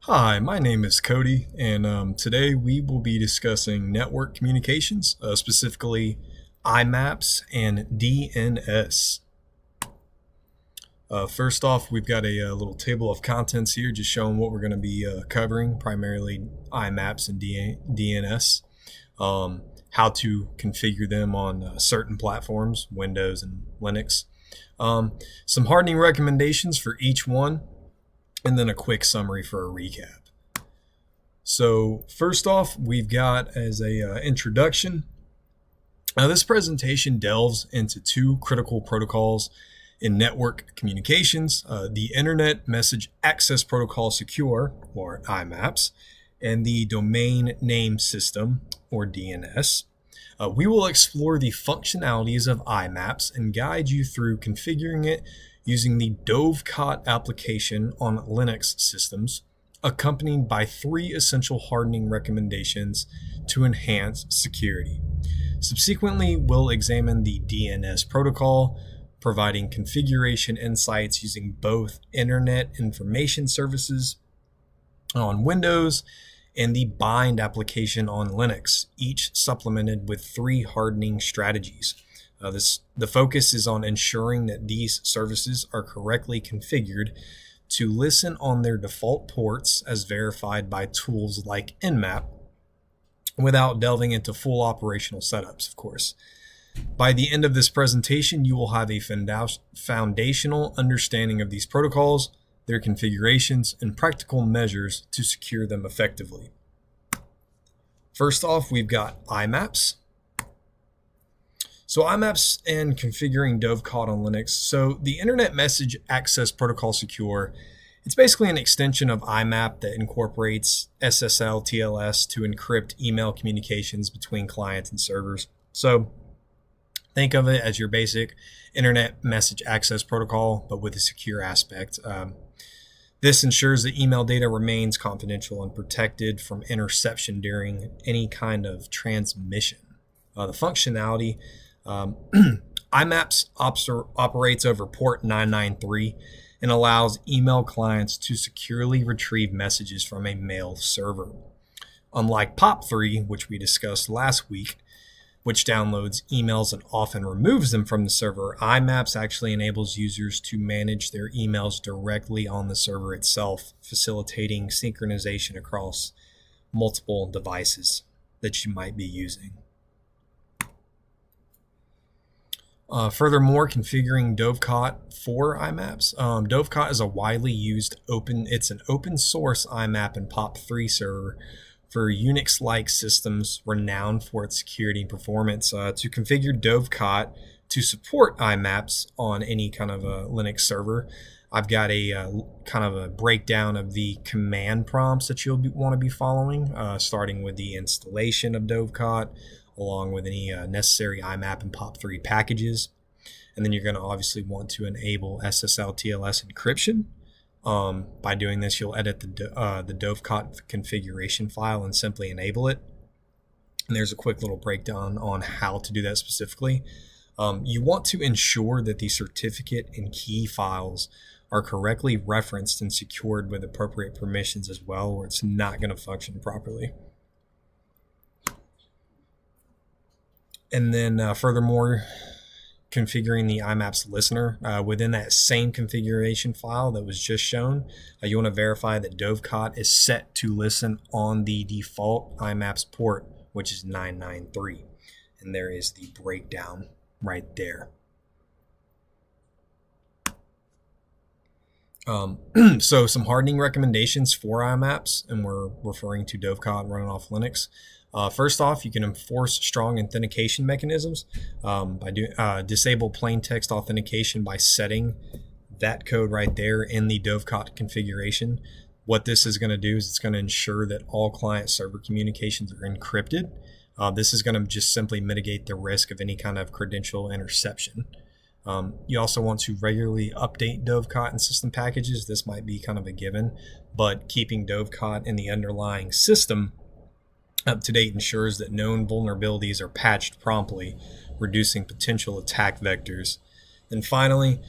Hi, my name is Cody, and today we will be discussing network communications, specifically IMAPS and DNS. First off, we've got a little table of contents here just showing what we're going to be covering, primarily IMAPS and DNS, how to configure them on certain platforms, Windows and Linux, some hardening recommendations for each one, and then a quick summary for a recap. So first off, we've got as a introduction, this presentation delves into two critical protocols in network communications, the Internet Message Access Protocol Secure, or IMAPS, and the Domain Name System, or DNS. We will explore the functionalities of IMAPS and guide you through configuring it using the Dovecot application on Linux systems, accompanied by 3 essential hardening recommendations to enhance security. Subsequently, we'll examine the DNS protocol, providing configuration insights using both Internet Information Services on Windows and the Bind application on Linux, each supplemented with 3 hardening strategies. The focus is on ensuring that these services are correctly configured to listen on their default ports as verified by tools like Nmap, without delving into full operational setups, of course. By the end of this presentation, you will have a foundational understanding of these protocols, their configurations, and practical measures to secure them effectively. First off, we've got IMAPS. So IMAPS and configuring Dovecot on Linux. So the Internet Message Access Protocol Secure, it's basically an extension of IMAP that incorporates SSL TLS to encrypt email communications between clients and servers. So think of it as your basic Internet Message Access Protocol, but with a secure aspect. This ensures that email data remains confidential and protected from interception during any kind of transmission. The functionality, IMAPS operates over port 993 and allows email clients to securely retrieve messages from a mail server. Unlike POP3, which we discussed last week, which downloads emails and often removes them from the server, IMAPS actually enables users to manage their emails directly on the server itself, facilitating synchronization across multiple devices that you might be using. Furthermore, configuring Dovecot for IMAPS. Dovecot is a widely used it's an open source IMAP and POP3 server for Unix-like systems renowned for its security and performance. To configure Dovecot to support IMAPS on any kind of a Linux server, I've got a kind of a breakdown of the command prompts that you'll want to be following, starting with the installation of Dovecot, along with any necessary IMAP and POP3 packages. And then you're going to obviously want to enable SSL TLS encryption. By doing this, you'll edit the Dovecot configuration file and simply enable it. And there's a quick little breakdown on how to do that specifically. You want to ensure that the certificate and key files are correctly referenced and secured with appropriate permissions as well, or it's not going to function properly. And then furthermore, configuring the IMAPS listener. Within that same configuration file that was just shown, you want to verify that Dovecot is set to listen on the default IMAPS port, which is 993. And there is the breakdown right there. So some hardening recommendations for IMAPS, and we're referring to Dovecot running off Linux. First off, you can enforce strong authentication mechanisms by disable plain text authentication by setting that code right there in the Dovecot configuration. What this is going to do is it's going to ensure that all client-server communications are encrypted. This is going to just simply mitigate the risk of any kind of credential interception. You also want to regularly update Dovecot and system packages. This might be kind of a given, but keeping Dovecot in the underlying system up to date ensures that known vulnerabilities are patched promptly, reducing potential attack vectors. And finally,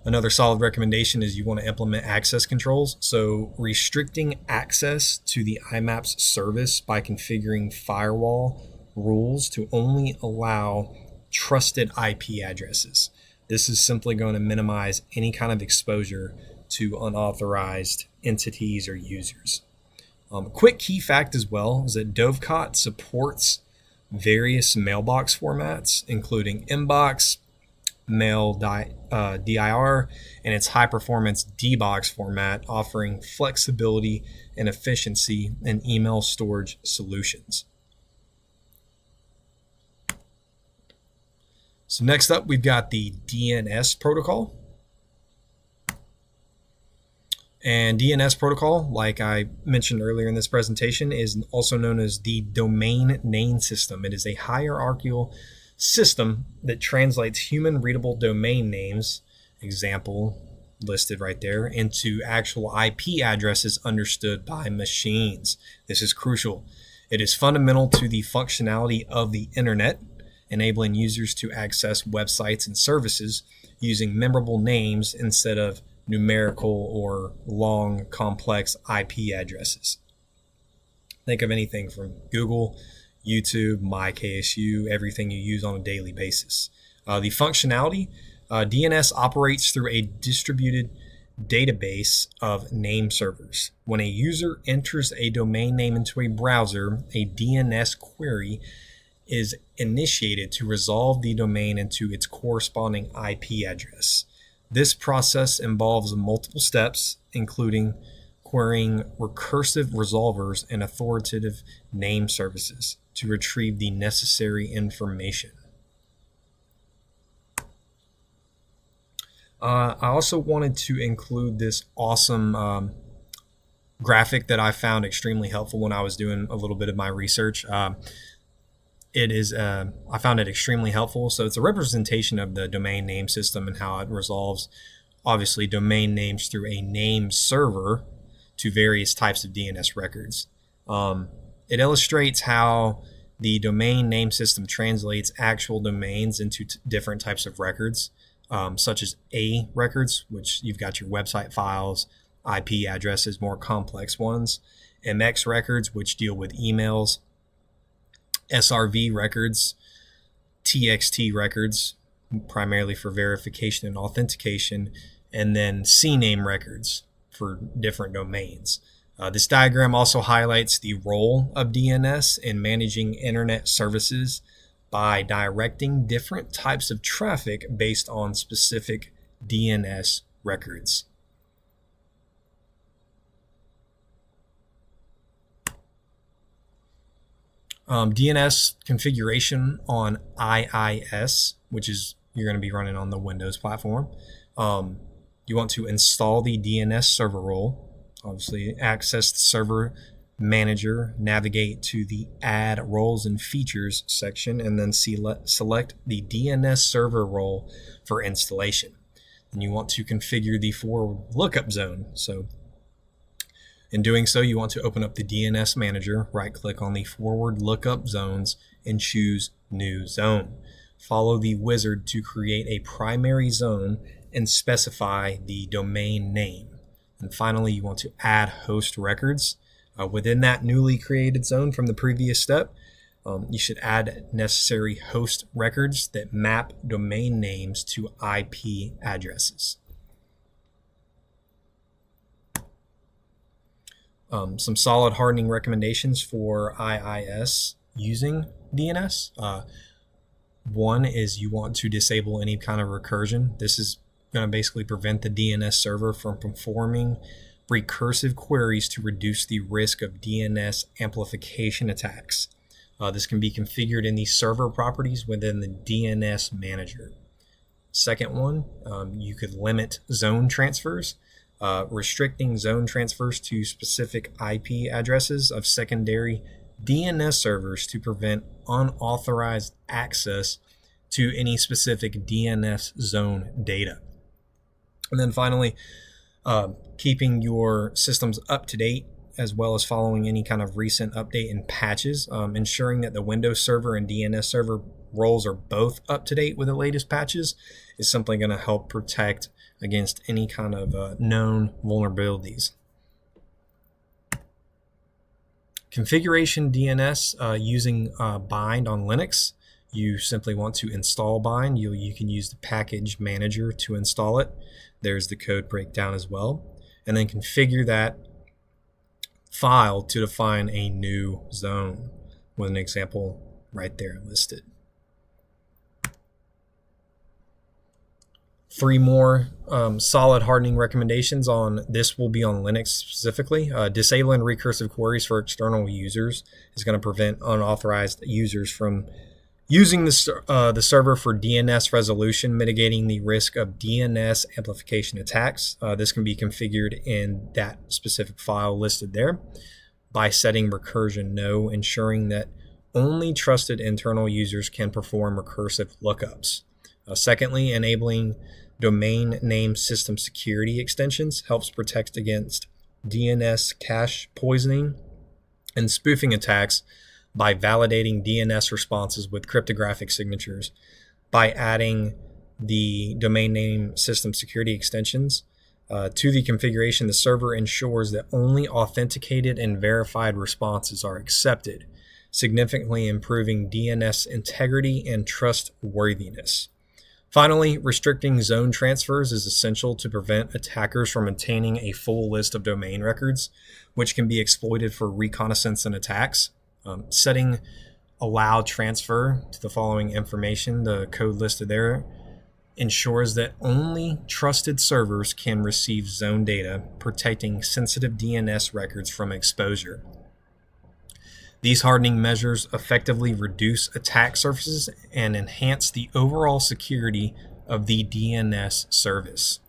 Another solid recommendation is you want to implement access controls. So restricting access to the IMAPS service by configuring firewall rules to only allow trusted IP addresses. This is simply going to minimize any kind of exposure to unauthorized entities or users. Quick key fact as well is that Dovecot supports various mailbox formats, including inbox, mail dir, and its high performance dbox format, offering flexibility and efficiency in email storage solutions. So next up, we've got the DNS protocol. And DNS protocol, like I mentioned earlier in this presentation, is also known as the domain name system. It is a hierarchical system that translates human readable domain names, example listed right there, into actual IP addresses understood by machines. This is crucial. It is fundamental to the functionality of the internet, enabling users to access websites and services using memorable names instead of numerical or long, complex IP addresses. Think of anything from Google, YouTube, MyKSU, everything you use on a daily basis. The functionality, DNS operates through a distributed database of name servers. When a user enters a domain name into a browser, a DNS query is initiated to resolve the domain into its corresponding IP address. This process involves multiple steps, including querying recursive resolvers and authoritative name services to retrieve the necessary information. I also wanted to include this awesome graphic that I found extremely helpful when I was doing a little bit of my research. I found it extremely helpful. So it's a representation of the domain name system and how it resolves, obviously, domain names through a name server to various types of DNS records. It illustrates how the domain name system translates actual domains into different types of records, such as A records, which you've got your website files, IP addresses, more complex ones, MX records, which deal with emails, SRV records, TXT records, primarily for verification and authentication, and then CNAME records for different domains. This diagram also highlights the role of DNS in managing internet services by directing different types of traffic based on specific DNS records. DNS configuration on IIS, which is you're going to be running on the Windows platform. You want to install the DNS server role, obviously access the server manager, navigate to the add roles and features section, and then select the DNS server role for installation. And you want to configure the forward lookup zone. So in doing so, you want to open up the DNS manager, right click on the forward lookup zones and choose new zone. Follow the wizard to create a primary zone and specify the domain name. And finally, you want to add host records. Within that newly created zone from the previous step, you should add necessary host records that map domain names to IP addresses. Some solid hardening recommendations for IIS using DNS. One is you want to disable any kind of recursion. This is going to basically prevent the DNS server from performing recursive queries to reduce the risk of DNS amplification attacks. This can be configured in the server properties within the DNS manager. Second one, you could limit zone transfers. Restricting zone transfers to specific IP addresses of secondary DNS servers to prevent unauthorized access to any specific DNS zone data. And then finally, keeping your systems up to date as well as following any kind of recent update and patches. Ensuring that the Windows Server and DNS Server roles are both up to date with the latest patches is simply going to help protect against any kind of known vulnerabilities. Configuration DNS using bind on Linux. You simply want to install bind. You can use the package manager to install it. There's the code breakdown as well. And then configure that file to define a new zone with an example right there listed. 3 more solid hardening recommendations on this will be on Linux specifically. Disabling recursive queries for external users is going to prevent unauthorized users from using the server for DNS resolution, mitigating the risk of DNS amplification attacks. This can be configured in that specific file listed there by setting recursion no, ensuring that only trusted internal users can perform recursive lookups. Secondly, enabling domain name system security extensions helps protect against DNS cache poisoning and spoofing attacks by validating DNS responses with cryptographic signatures. By adding the domain name system security extensions to the configuration, the server ensures that only authenticated and verified responses are accepted, significantly improving DNS integrity and trustworthiness. Finally, restricting zone transfers is essential to prevent attackers from obtaining a full list of domain records, which can be exploited for reconnaissance and attacks. Setting allow transfer to the following information, the code listed there, ensures that only trusted servers can receive zone data, protecting sensitive DNS records from exposure. These hardening measures effectively reduce attack surfaces and enhance the overall security of the DNS service.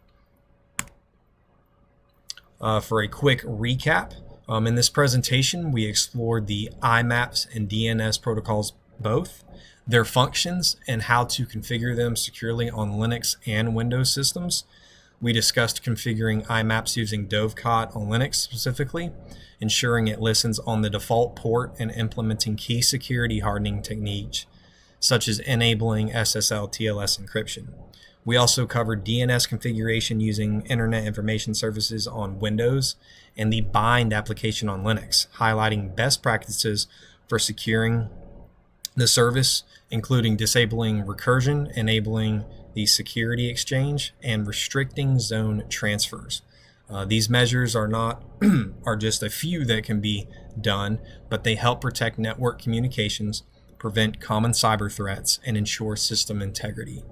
For a quick recap, in this presentation, we explored the IMAPS and DNS protocols both, their functions, and how to configure them securely on Linux and Windows systems. We discussed configuring IMAPS using Dovecot on Linux specifically, ensuring it listens on the default port and implementing key security hardening techniques, such as enabling SSL TLS encryption. We also covered DNS configuration using Internet Information Services on Windows and the Bind application on Linux, highlighting best practices for securing the service, including disabling recursion, enabling the security exchange, and restricting zone transfers. These measures are just a few that can be done, but they help protect network communications, prevent common cyber threats, and ensure system integrity.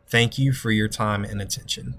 Thank you for your time and attention.